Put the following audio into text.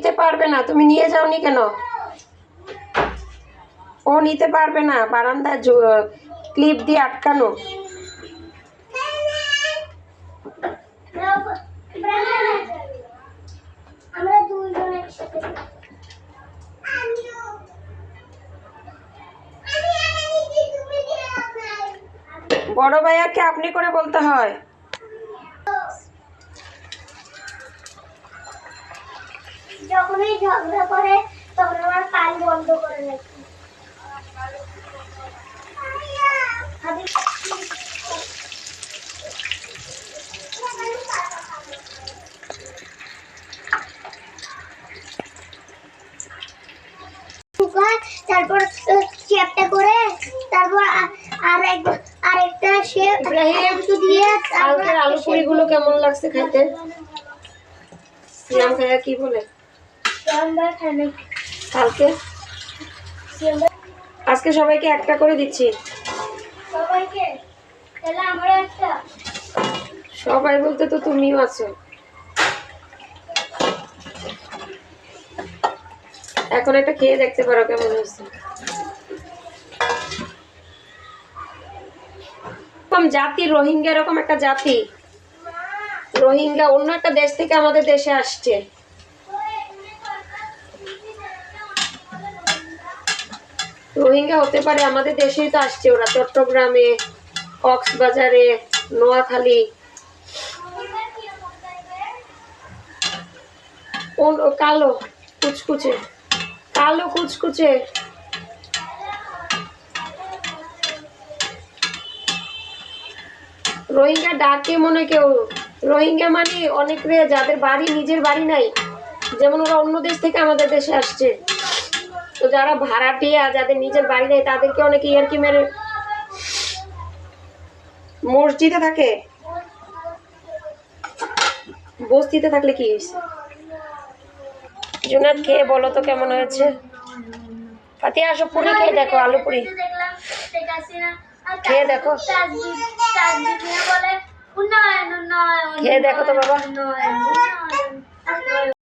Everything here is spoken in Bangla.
নিতে পারবে না, তুমি নিয়ে যাওনি কেন? ও নিতে পারবে না, বারান্দায় ক্লিপ দিয়ে আটকানো। বড় ভাইয়াকে আপনি করে বলতে হয়। যখনই ঝগড়া করে তখন আমার কান বন্ধ করে রাখি। তারপর চ্যাপটা করে তারপর আরেকটা শেপ দিয়ে কালকের আলু পুরি গুলো কেমন লাগছে খাইতে? সিয়াম ভাইয়া কি বলে কালকে? আজকে সবাইকে একটা করে দিচ্ছি। সবাইকে তাহলে আমরা একটা। সবাই বলতে তো তুমিও আছো। এখন একটা খেয়ে দেখতে পারো কেমন হয়েছে। জাতি রোহিঙ্গা, এরকম একটা জাতি রোহিঙ্গা অন্য একটা দেশ থেকে আমাদের দেশে আসছে। রোহিঙ্গা হতে পারে আমাদের দেশেই তো আসছে ওরা, চট্টগ্রামে, কক্সবাজারে, নোয়াখালী। কালো কুচকুচে, কালো কুচকুচে। রোহিঙ্গা ডাকে মনে কেউ। রোহিঙ্গা মানে অনেক রে যাদের বাড়ি নিজের বাড়ি নাই, যেমন ওরা অন্য দেশ থেকে আমাদের দেশে আসছে, তো যারা ভাড়াটিয়া যাদের নিজের বাড়ি নেই তাদেরকে অনেকে ইয়ারকি মেরে মসজিদে থাকে। বস্তিতে থাকলে কি হয়েছে? জুনাত খেয়ে বলো তো কেমন হয়েছে। ফাতিয়া আসো, পুরি খেয়ে দেখো, আলু পুরি খেয়ে দেখো, খেয়ে দেখো তো বাবা।